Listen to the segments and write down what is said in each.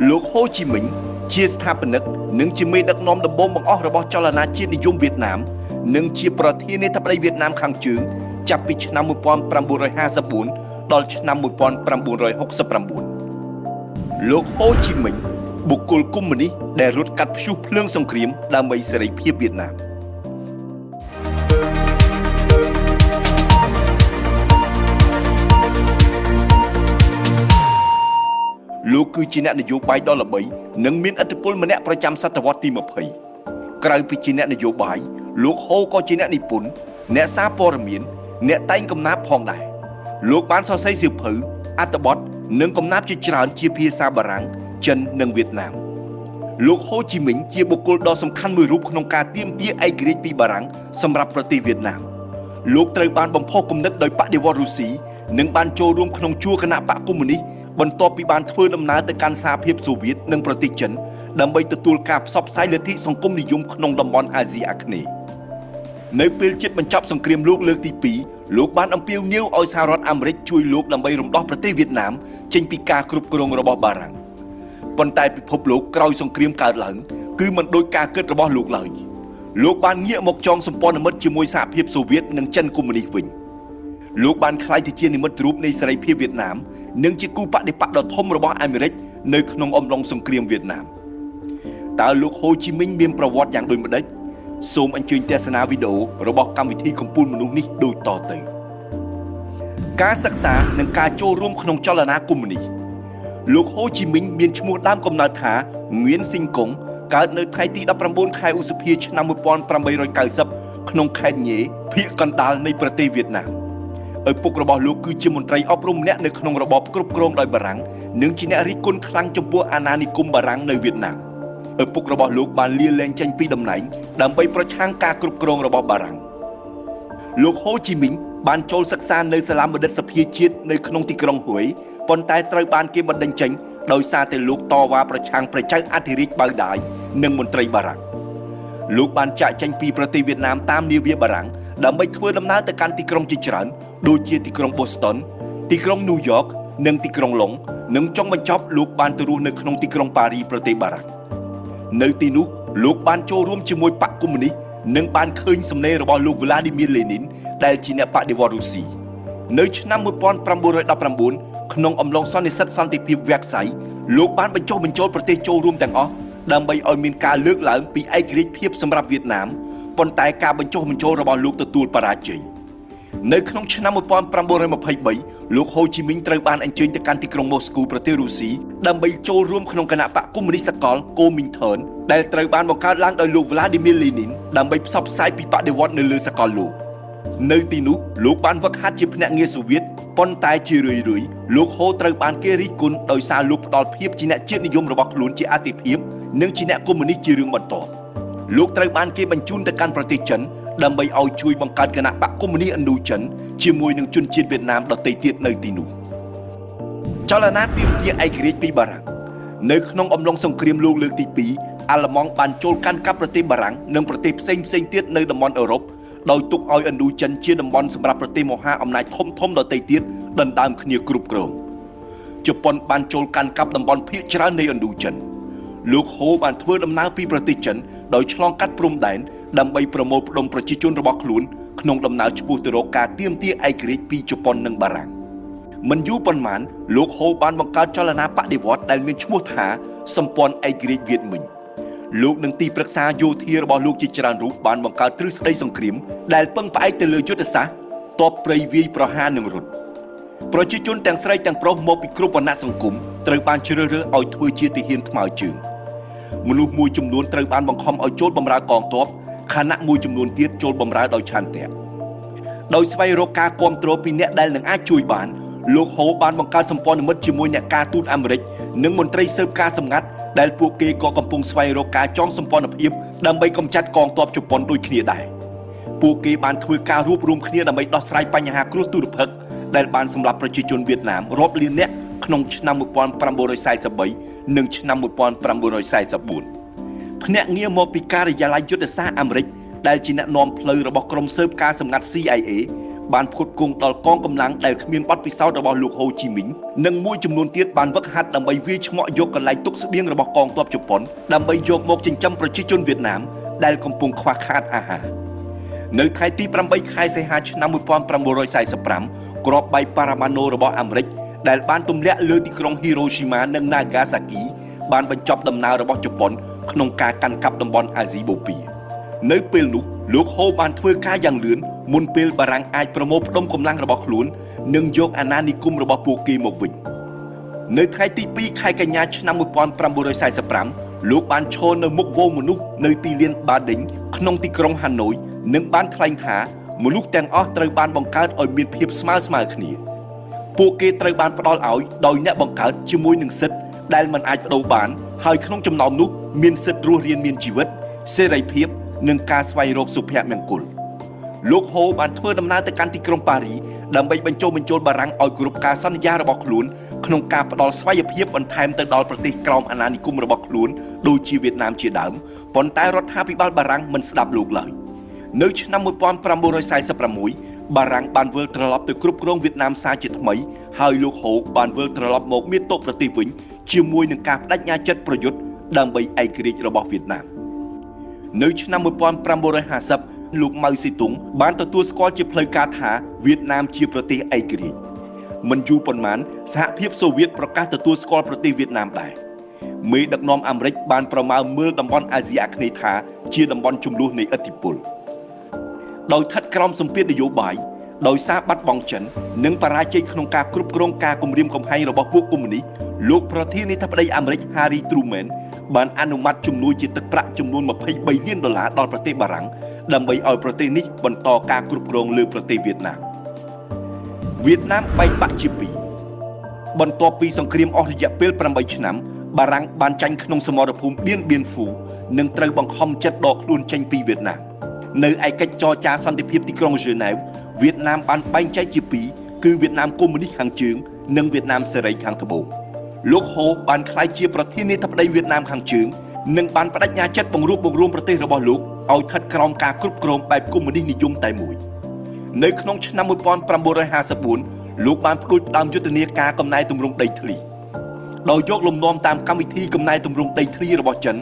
លោកហូជីមិញជាស្ថាបនិកនិងជាមេដឹកនាំដំបូងបង្អស់របស់ចលនាជាតិនិយមវៀតណាមនិងជាប្រធានាធិបតីវៀតណាមខាងជើងចាប់ពីឆ្នាំ1954ដល់ឆ្នាំ1969លោកហូជីមិញបុគ្គលកុម្មុយនីសដែលរត់កាត់ព្យុះភ្លើងសង្គ្រាមដើម្បីសេរីភាពវៀតណាមលោកគឺជាអ្នកនយោបាយដ៏ល្បីនិងមានឥទ្ធិពលម្នាក់ប្រចាំសតវត្សទី20ក្រៅពីជាអ្នកនយោបាយលោកហូក៏ជាអ្នកនិពន្ធអ្នកសារព័ត៌មានអ្នកតែងកំណាព្យផងដែរលោកបានសរសេរសៀវភៅអត្ថបទនិងកំណាព្យជាច្រើនជាភាសាបារាំងចិននិងវៀតណាមលោកហូជីមិញជាបុគ្គលដ៏សំខាន់មួយរូបក្នុងការទាមទារឯករាជ្យពីបារាំងសម្រាប់ប្រទេសវៀតណាមលោកត្រូវបានបំផុសគំនិតដោយបដិវត្តរុស្ស៊ីនិងបានចូលរួមក្នុងជួរគណៈបកកុម្មុយនីសបន្ទាប់ពីបានធ្វើដំណើរទៅកាន់សហភាពសូវៀតនិងប្រទេសចិនដើម្បីទទួលការផ្សព្វផ្សាយលទ្ធិសង្គមនិយមក្នុងតំបន់អាស៊ីអាគ្នេយ៍នៅពេលជិតបញ្ចប់សង្គ្រាមលោកលើកទី2លោកបានអំពាវនាវឲ្យសហរដ្ឋអាមេរិកជួយលោកដើម្បីរំដោះប្រទេសវៀតណាមចេញពីការគ្រប់គ្រងរបស់បារាំងប៉ុន្តែពិភពលោកក្រោយសង្គ្រាមកើតឡើងគឺមិនដូចការគិតរបស់លោកឡើយលោកបានងាកមកចងសម្ព័ន្ធមិត្តជាមួយសហភាពសូវៀតនិងចិនកុម្មុយនីសវិញលោកបានក្លាយទៅជានិមិត្តរូបនៃសេរីភាពវៀតណាមនិងជាគូបដិបត្តិដ៏ធំរបស់អាមេរិកនៅក្នុងអំឡុងសង្គ្រាមវៀតណាមតើលោកហូជីមិញមានប្រវត្តិយ៉ាងដូចម្តេចសូមអញ្ជើញទស្សនាវីដេអូរបស់កម្មវិធីកំពូលមនុស្សនេះដូចតទៅការសិក្សានិងការចូលរួមក្នុងចលនាកុម្មុយនីសលោកហូជីមិញមានឈ្មោះដើមកំណើតថាងឿនស៊ីងកុងកើតនៅថ្ងៃទី19ខែឧសភាឆ្នាំ1890ក្នុងខេត្តញេភាគកណ្ដាលនៃប្រទេសវៀតណាមឪពុករបស់លោកគឺជាមន្ត្រីអប់រំម្នាក់នៅក្នុងរបបគ្រប់គ្រងដោយបារាំងនិងជាអ្នករិះគន់ខ្លាំងចំពោះអាណានិគមបារាំងនៅវៀតណាមឪពុករបស់លោកបានលាលែងចេញពីតំណែងដើម្បីប្រឆាំងការគ្រប់គ្រងរបស់បារាំងលោកហូជីមិញបានចូលសិក្សានៅសាលាបណ្ឌិតសភាជាតិនៅក្នុងទីក្រុងហួយប៉ុន្តែត្រូវបានគេបណ្តេញចេញដោយសារតែលោកតវ៉ាប្រឆាំងព្រះចៅអធិរាជបៅដាយនិងមន្ត្រីបារាំងលោកបានចាកចេញពីប្រទេសវៀតណាមតាមនាវាបារាំងដើម្បីធ្វើដំណើរទៅកាន់ទីក្រុងជាច្រើនដូចជាទីក្រុង Boston ទីក្រុង New York និងទីក្រុង Long និងចុងបញ្ចប់លោកបានទៅរស់នៅក្នុងទីក្រុងប៉ារីប្រទេសបារាំងនៅទីនោះលោកបានចូលរួមជាមួយបកកុម្មុយនីសនិងបានឃើញសំណេររបស់លោក Vladimir Lenin ដែលជាអ្នកបដិវត្តរុស្ស៊ីនៅឆ្នាំ1919ក្នុងអំឡុងសន្និសីទសន្តិភាពវ៉ែកសៃលោកបានបញ្ចុះបញ្ចូលប្រទេសចូលរួមទាំងអស់ដើម្បីឲ្យមានការលើកឡើងពីឯករាជ្យភាពសម្រាប់វៀតណាមប៉ុន្តែការបញ្ចុះបញ្ចូលរបស់លោកទទួលបរាជ័យនៅក្នុងឆ្នាំ1923លោកហូជីមិញត្រូវបានអញ្ជើញទៅកាន់ទីក្រុងម៉ូស្គូប្រទេសរុស្ស៊ីដើម្បីចូលរួមក្នុងគណៈបកកុម្មុយនីសសកលកូមីនថឺនដែលត្រូវបានបង្កើតឡើងដោយលោក Vladimir Lenin ដើម្បីផ្សព្វផ្សាយពីបដិវត្តន៍នៅលើសកលលោកនៅទីនោះលោកបានវឹកហាត់ជាភ្នាក់ងារសូវៀតប៉ុន្តែជារឿយៗលោកហូត្រូវបានគេរិះគន់ដោយសារលោកផ្ដល់ភាពជាអ្នកជាតិនិយមរបស់ខ្លួនជាអាទិភាពនិងជាអ្នកកុម្មុយនីសជារឿងបន្ទាប់លោកត្រូវបានគេបញ្ជូនទៅកាន់ប្រទេសចិនដើម្បីឲ្យជួយបង្កើតគណៈបកកុម្មុយនីសឥណ្ឌូចិនជាមួយនឹងជនជាតិវៀតណាមដទៃទៀតនៅទីនោះចលនាទាមទារឯករាជ្យពីបារាំងនៅក្នុងអំឡុងសង្គ្រាមលោកលើកទី2អាល្លឺម៉ង់បានចូលកាន់កាប់ប្រទេសបារាំងនិងប្រទេសផ្សេងៗទៀតនៅតំបន់អឺរ៉ុបដោយទុកឲ្យឥណ្ឌូចិនជាតំបន់សម្រាប់ប្រទេសមហាអំណាចធំៗដទៃទៀតដណ្ដើមគ្នាគ្រប់គ្រងជប៉ុនបានចូលកាន់កាប់តំបន់ភាគច្រើននៃឥណ្ឌូចិនលោកហូបានធ្វើដំណើរពីប្រទេសចិនដោយឆ្លងកាត់ព្រំដែនដើម្បីប្រមូលផ្ដុំប្រជាជនរបស់ខ្លួនក្នុងដំណើរឆ្ពោះទៅរកការទាមទារឯករាជ្យពីជប៉ុននិងបារាំងមិនយូរប៉ុន្មានលោកហូបានបង្កើតចលនាបដិវត្តន៍ដែលមានឈ្មោះថាសម្ព័ន្ធឯករាជ្យវៀតមិញលោកនិងទីប្រឹក្សាយោធារបស់លោកជាច្រើនរូបបានបង្កើតទ្រឹស្ដីសង្គ្រាមដែលពឹងផ្អែកទៅលើយុទ្ធសាស្ត្រទ័ពព្រៃវាយប្រហារនិងរត់ប្រជាជនទាំងស្រីទាំងប្រុសមកពីគ្រប់វណ្ណៈសង្គមត្រូវបានជ្រើសរើសឲ្យធ្វើជាទាហានថ្មើរជើងមនុស្សមួយចំនួនត្រូវបានបង្ខំឲ្យចូលបម្រើកងទ័ពខណៈមួយចំនួនទៀតចូលបម្រើដោយឆន្ទៈដោយស្វែងរកការគាំទ្រពីអ្នកដែលនឹងអាចជួយបានលោកហូបានបង្កើតសម្ព័ន្ធមិត្តជាមួយអ្នកការទូតអាមេរិកនិងមន្ត្រីស៊ើបការសម្ងាត់ដែលពួកគេក៏កំពុងស្វែងរកការចងសម្ព័ន្ធភាពដើម្បីកម្ចាត់កងទ័ពជប៉ុនដូចគ្នាដែរពួកគេបានធ្វើការរួបរวมគ្នាដើម្បីដោះស្រាយបញ្ហាគ្រោះទុរភិក្សដែលបានសម្លាប់ប្រជាជនវៀតណាមរាប់លាននាក់ក្នុងឆ្នាំ1943និងឆ្នាំ1944ភ្នាក់ងារមកពីការិយាល័យយុទ្ធសាស្ត្រអាមេរិកដែលជាអ្នកនាំផ្លូវរបស់ក្រុមស៊ើបការសម្ងាត់ CIA បានផ្គត់ផ្គង់ដល់កងកម្លាំងដែលគ្មានបទពិសោធន៍របស់លោកហូជីមីញនិងមួយចំនួនទៀតបានវឹកហាត់ដើម្បីវាយឆ្មក់យកកន្លែងទុកស្បៀងរបស់កងទ័ពជប៉ុនដើម្បីយកមកចិញ្ចឹមប្រជាជនវៀតណាមដែលកំពុងខ្វះខាតអាហារនៅថ្ងៃទី8ខែសីហាឆ្នាំ1945គ្រាប់បែកប៉ារ៉ាម៉ាណូរបស់អាមេរិកដែលបានទម្លាក់លើទីក្រុងហ៊ីរ៉ូស៊ីម៉ានិងណាហ្គាសាគីបានបញ្ចប់ដំណើររបស់ជប៉ុនក្នុងការកាន់កាប់តំបន់អាស៊ីបូព៌ានៅពេលនោះលោកហូបានធ្វើការយ៉ាងលឿនមុនពេលបារាំងអាចប្រមូលផ្ដុំកម្លាំងរបស់ខ្លួននិងយកអាណានិគមរបស់ពួកគេមកវិញនៅថ្ងៃទី2ខែកញ្ញាឆ្នាំ1945លោកបានឈរនៅមុខហ្វូងមនុស្សនៅទីលានបាដេញក្នុងទីក្រុងហាណូយនិងបានថ្លែងថាមនុស្សទាំងអស់ត្រូវបានបង្កើតឲ្យមានភាពស្មើគ្នាពួកគេត្រូវបានផ្ដល់ឲ្យដោយអ្នកបង្កើតជាមួយនឹងសិទ្ធិដែលមិនអាចបដូរបានហើយក្នុងចំណោមនោះមានសិទ្ធិរស់រានមានជីវិតសេរីភាពនិងការស្វែងរកសុភមង្គលលោកហូបានធ្វើដំណើរទៅកាន់ទីក្រុងប៉ារីដើម្បីបញ្ចូលបារាំងឲ្យគ្រប់ការសន្យារបស់ខ្លួនក្នុងការផ្ដល់ស្វ័យភាពបន្ថែមទៅដល់ប្រទេសក្រោមអាណានិគមរបស់ខ្លួនដូចជាវៀតណាមជាដើមប៉ុន្តែរដ្ឋាភិបាលបារាំងមិនស្ដាប់លោកឡើយនៅឆ្នាំ1946បារាំងបានវិលត្រឡប់ទៅគ្រប់គ្រងវៀតណាមសារជាថ្មីហើយលោកហូបានវិលត្រឡប់មកមានតុប្រទេសវិញជាមួយនឹងការបដិញ្ញាចិត្តប្រយុទ្ធដើម្បីឯករាជ្យរបស់វៀតណាមនៅឆ្នាំ1950លោកម៉ៅសេទុងបានទទួលស្គាល់ជាផ្លូវការថាវៀតណាមជាប្រទេសឯករាជ្យមិនយូរប៉ុន្មានសហភាពសូវៀតប្រកាសទទួលស្គាល់ប្រទេសវៀតណាមដែរមេដឹកនាំអាមេរិកបានប្រមាថមើលតំបន់អាស៊ីអាគ្នេយ៍ថាជាតំបន់ជម្លោះនៃឥទ្ធិពលដោយស្ថិតក្រោមសម្ពាធនយោបាយដោយសារបាត់បង់ចិននិងបរាជ័យក្នុងការគ្រប់គ្រងការគំរាមកំហែងរបស់ពួកកុម្មុយនីសលោកប្រធានាធិបតីអាមេរិក Harry Truman បានអនុម័តជំនួយជាទឹកប្រាក់ចំនួន$23លានដល់ប្រទេសបារាំងដើម្បីឲ្យប្រទេសនេះបន្តការគ្រប់គ្រងលើប្រទេសវៀតណាមបែកបាក់ជាពីរបន្ទាប់ពីសង្គ្រាមអស់រយៈពេល8ឆ្នាំបារាំងបានចាញ់ក្នុងសមរភូមិឌៀនបៀនហ្វូនិងត្រូវបង្ខំចិត្តដកខ្លួនចេញពីវៀតណាមនៅឯកិច្ចចរចាសន្តិភាពទីក្រុងហ្សឺណែវវៀតណាមបានបែងចែកជាពីរគឺវៀតណាមកុម្មុយនីសខាងជើងនិងវៀតណាមសេរីខាងត្បូងលោកហូបានក្លាយជាប្រធានាធិបតីវៀតណាមខាងជើងនិងបានបដិញ្ញាចិត្តបង្រួបបង្រួមប្រទេសរបស់លោកឲ្យស្ថិតក្រោមការគ្រប់គ្រងបែបកុម្មុយនីសនិយមតែមួយនៅក្នុងឆ្នាំ1954លោកបានផ្ដួចផ្ដើមយុទ្ធនាការកំណែទម្រង់ដីធ្លីដោយយកលំនាំតាមកម្មវិធីកំណែទម្រង់ដីធ្លីរបស់ចិន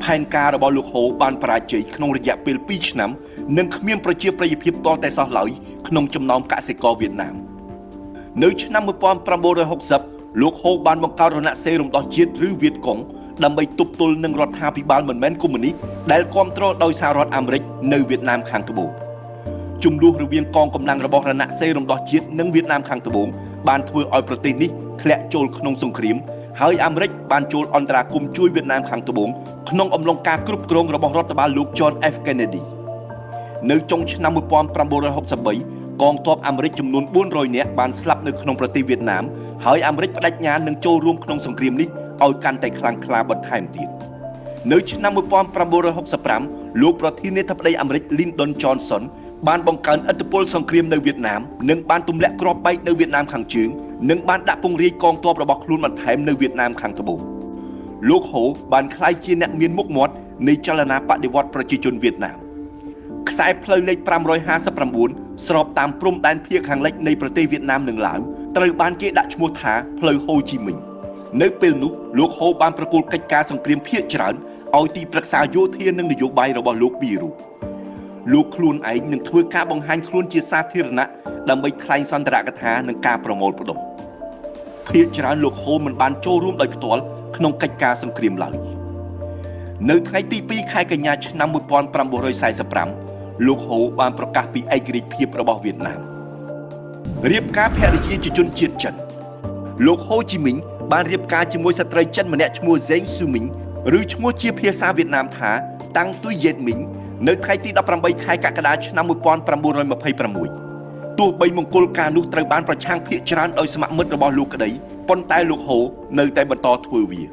ផែនការរបស់លោកហូបានបរាជ័យក្នុងរយៈពេល2ឆ្នាំនិងគ្មានប្រជាប្រិយភាពទាល់តែសោះឡើយក្នុងចំណោមកសិករវៀតណាមនៅឆ្នាំ1960លោកហូបានបង្កើតរណសិរ្សរំដោះជាតិឬវៀតកុងដើម្បីទប់ទល់នឹងរដ្ឋាភិបាលមិនមែនកុម្មុយនីសដែលគាំទ្រដោយសហរដ្ឋអាមេរិកនៅវៀតណាមខាងត្បូងជំលោះរវាងកងកម្លាំងរបស់រណសិរ្សរំដោះជាតិនិងវៀតណាមខាងត្បូងបានធ្វើឲ្យប្រទេសនេះធ្លាក់ចូលក្នុងសង្គ្រាមហើយអាមេរិកបានចូលអន្តរាគមន៍ជួយវៀតណាមខាងត្បូងក្នុងអំឡុងការគ្រប់គ្រងរបស់រដ្ឋបាលលោក John F. Kennedy នៅចុងឆ្នាំ1963កងទ័ពអាមេរិកចំនួន400នាក់បានស្លាប់នៅក្នុងប្រទេសវៀតណាមហើយអាមេរិកបដិញ្ញានឹងចូលរួមក្នុងសង្គ្រាមនេះឲ្យកាន់តែខ្លាំងក្លាបន្ថែមទៀតនៅឆ្នាំ1965លោកប្រធានាធិបតីអាមេរិក Lyndon Johnson បានបង្កើនឥទ្ធិពលសង្គ្រាមនៅវៀតណាមនិងបានទម្លាក់គ្រាប់បែកនៅវៀតណាមខាងជើងនិងបានដាក់ពង្រាយកងទ័ពរបស់ខ្លួនបន្ថែមនៅវៀតណាមខាងត្បូងលោកហូបានក្លាយជាអ្នកមានមុខមាត់នៃចលនាបដិវត្តប្រជាជនវៀតណាមខ្សែផ្លូវលេខ559ស្របតាមព្រំដែនភាគខាងលិចនៃប្រទេសវៀតណាមនិងឡាវត្រូវបានគេដាក់ឈ្មោះថាផ្លូវហូជីមិញនៅពេលនោះលោកហូបានប្រគល់កិច្ចការសង្គ្រាមភាគច្រើនឲ្យទីប្រឹក្សាយោធានិងនយោបាយរបស់លោកពីររូបលោកខ្លួនឯងនឹងធ្វើការបង្ហាញខ្លួនជាសាធារណៈដើម្បីថ្លែងសន្ទរកថានិងការប្រមូលផ្ដុំភាគច្រើនលោកហូមិនបានចូលរួមដោយផ្ទាល់ក្នុងកិច្ចការសង្គ្រាមឡើយនៅថ្ងៃទី2ខែកញ្ញាឆ្នាំ1945លោកហូបានប្រកាសពីឯករាជ្យភាពរបស់វៀតណាមរៀបការភរិយាជាជនជាតិចិនលោកហូជីមិញបានរៀបការជាមួយស្ត្រីចិនម្នាក់ឈ្មោះ Zeng Sumin ឬឈ្មោះជាភាសាវៀតណាមថាតាំងទុយយេតមីងនៅថ្ងៃទី18ខែកក្កដាឆ្នាំ1926ទោះបីមង្គលការនោះត្រូវបានប្រឆាំងភាគច្រើនដោយស្ម័គ្រមិត្តរបស់លោកក្តីប៉ុន្តែលោកហូនៅតែបន្តធ្វើវា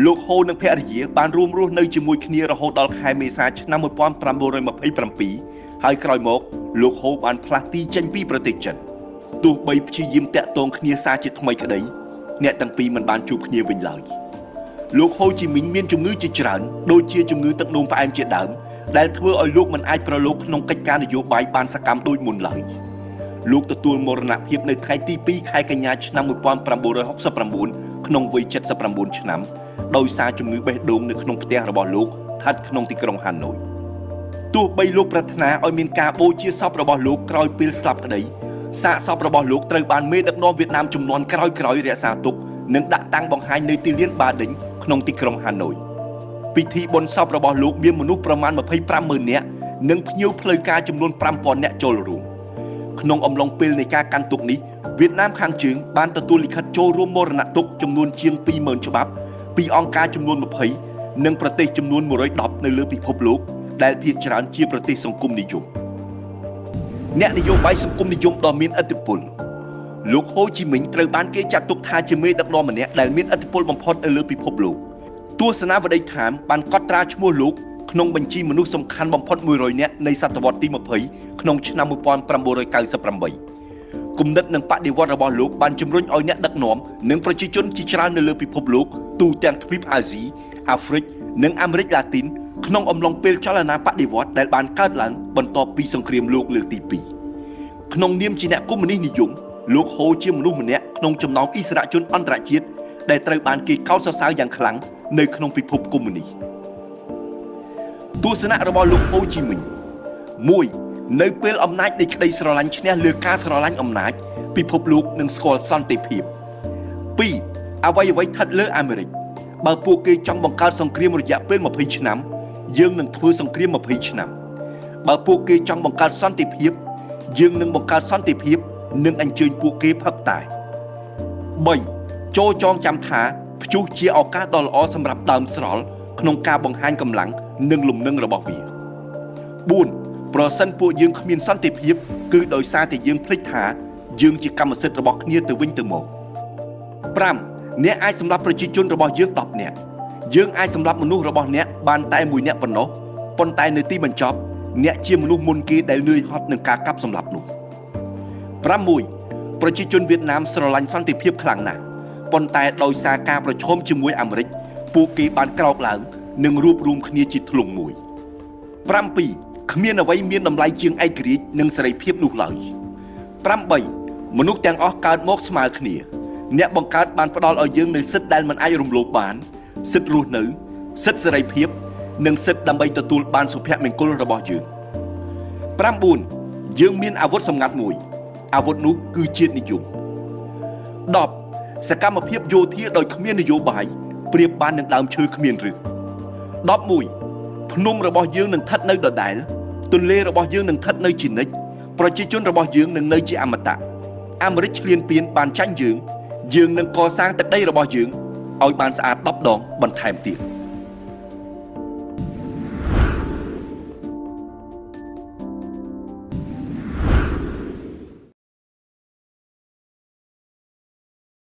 លោកហូនិងភរិយាបានរួមរស់នៅជាមួយគ្នារហូតដល់ខែមេសាឆ្នាំ1927ហើយក្រោយមកលោកហូបានផ្លាស់ទីចេញពីប្រទេសចិនទោះបីព្យាយាមតាក់ទងគ្នាសារជាថ្មីក្តីអ្នកទាំងពីរមិនបានជួបគ្នាវិញឡើយលោកហូជីមិញមានជំងឺជាច្រើនដូចជាជំងឺទឹកនោមផ្អែមជាដើមដែលធ្វើឲ្យលោកមិនអាចប្រឡូកក្នុងកិច្ចការនយោបាយបានសកម្មដូចមុនឡើយ លោកទទួលមរណភាពនៅថ្ងៃទី2ខែកញ្ញាឆ្នាំ1969ក្នុងវ័យ79ឆ្នាំដោយសារជំងឺបេះដូងនៅក្នុងផ្ទះរបស់លោកស្ថិតក្នុងទីក្រុងហាណូយទោះបីលោកប្រាថ្នាឲ្យមានការបូជាសពរបស់លោកក្រោយពេលស្លាប់ក្តីសាកសពរបស់លោកត្រូវបានមេដឹកនាំវៀតណាមចំនួនក្រោយៗរក្សាទុកនិងដាក់តាំងបង្ហាញនៅទីលានបាដិញក្នុងទីក្រុងហាណូយពិធីបុណ្យសពរបស់លោកមានមនុស្សប្រមាណ 25,000 នាក់និងភ្ញៀវផ្លូវការចំនួន 5,000 នាក់ចូលរួមក្នុងអំឡុងពេលនៃការកាន់ទុកនេះវៀតណាមខាងជើងបានទទួលលិខិតចូលរួមមរណទុក្ខចំនួនជាង 20,000 ច្បាប់ពីអង្គការចំនួន 20 និងប្រទេសចំនួន 110 នៅលើពិភពលោកដែលភាគច្រើនជាប្រទេសសង្គមនិយមអ្នកនយោបាយសង្គមនិយមដ៏មានឥទ្ធិពលលោកហូជីមិញត្រូវបានគេចាត់ទុកថាជាមេដឹកនាំម្នាក់ដែលមានឥទ្ធិពលបំផុតនៅលើពិភពលោកទស្សនាវដ្តីថែមបានកត់ត្រាឈ្មោះលោកក្នុងបញ្ជីមនុស្សសំខាន់បំផុត100នាក់នៃសតវត្សទី20ក្នុងឆ្នាំ1998គំនិតនិងបដិវត្តន៍របស់លោកបានជំរុញឲ្យអ្នកដឹកនាំនិងប្រជាជនជាច្រើននៅលើពិភពលោកទូទាំងទ្វីបអាស៊ីអាហ្វ្រិកនិងអាមេរិកឡាទីនក្នុងអំឡុងពេលចលនាបដិវត្តន៍ដែលបានកើតឡើងបន្ទាប់ពីសង្គ្រាមលោកលើកទី2ក្នុងនាមជាអ្នកកុម្មុយនីសនិយមលោកហូជាមនុស្សម្នាក់ក្នុងចំណោមអិសរាជជនអន្តរជាតិដែលត្រូវបានគេកោតសរសើរយ៉ាងខ្លាំងនៅក្នុងពិភពកុម្មុយនីសទស្សនៈរបស់លោកហូជីមិញ1នៅពេលអំណាចនៃក្តីស្រឡាញ់ឈ្នះលើការស្រឡាញ់អំណាចពិភពលោកនឹងស្គាល់សន្តិភាព2អ្វីៗស្ថិតលើអាមេរិកបើពួកគេចង់បង្កើតសង្គ្រាមរយៈពេល20ឆ្នាំយើងនឹងធ្វើសង្គ្រាម20ឆ្នាំបើពួកគេចង់បង្កើតសន្តិភាពយើងនឹងបង្កើតសន្តិភាពនិងអញ្ជើញពួកគេផឹកតែ3ចូលចងចាំថាព្យុះជាឱកាសដ៏ល្អសម្រាប់ដើមស្រល់ក្នុងការបង្ហាញកម្លាំងនិងលំនឹងរបស់វា4ប្រសិនពួកយើងគ្មានសន្តិភាពគឺដោយសារតែយើងភ្លេចថាយើងជាកម្មសិទ្ធិរបស់គ្នាទៅវិញទៅមក5អ្នកអាចសម្លាប់ប្រជាជនរបស់យើង10នាក់យើងអាចសម្លាប់មនុស្សរបស់អ្នកបានតែ1នាក់ប៉ុណ្ណោះប៉ុន្តែនៅទីបញ្ចប់អ្នកជាមនុស្សមុនគេដែលនឿយហត់នឹងការកាប់សម្លាប់នោះ6ប្រជាជនវៀតណាមស្រឡាញ់សន្តិភាពខ្លាំងណាស់ប៉ុន្តែដោយសារការប្រឈមជាមួយអាមេរិកពួកគេបានក្រោកឡើងនិងរួបរวมគ្នាជាធ្លុងមួយ7គ្មានអ្វីមានតម្លៃជាងឯករាជ្យនិងសេរីភាពនោះឡើយ8មនុស្សទាំងអស់កើតមកស្មើគ្នាអ្នកបង្កើតបានផ្ដល់ឲ្យយើងនូវសិទ្ធិដែលមិនអាចរំលោភបានសិទ្ធិរស់នៅសិទ្ធិសេរីភាពនិងសិទ្ធិដើម្បីទទួលបានសុភមង្គលរបស់យើង9យើងមានអាវុធសម្ងាត់មួយអាវុធនោះគឺជាតិនិយម10សកម្មភាពយោធាដោយគ្មាននយោបាយប្រៀបបាននឹងដើមឈើគ្មានឫស11ភ្នំរបស់យើងនឹងស្ថិតនៅដដែលទន្លេរបស់យើងនឹងស្ថិតនៅជានិច្ចប្រជាជនរបស់យើងនឹងនៅជាអមតៈអាមេរិកឈ្លានពានបានចាញ់យើងនឹងកសាងទឹកដីរបស់យើងឲ្យបានស្អាត10ដងបន្ថែមទៀត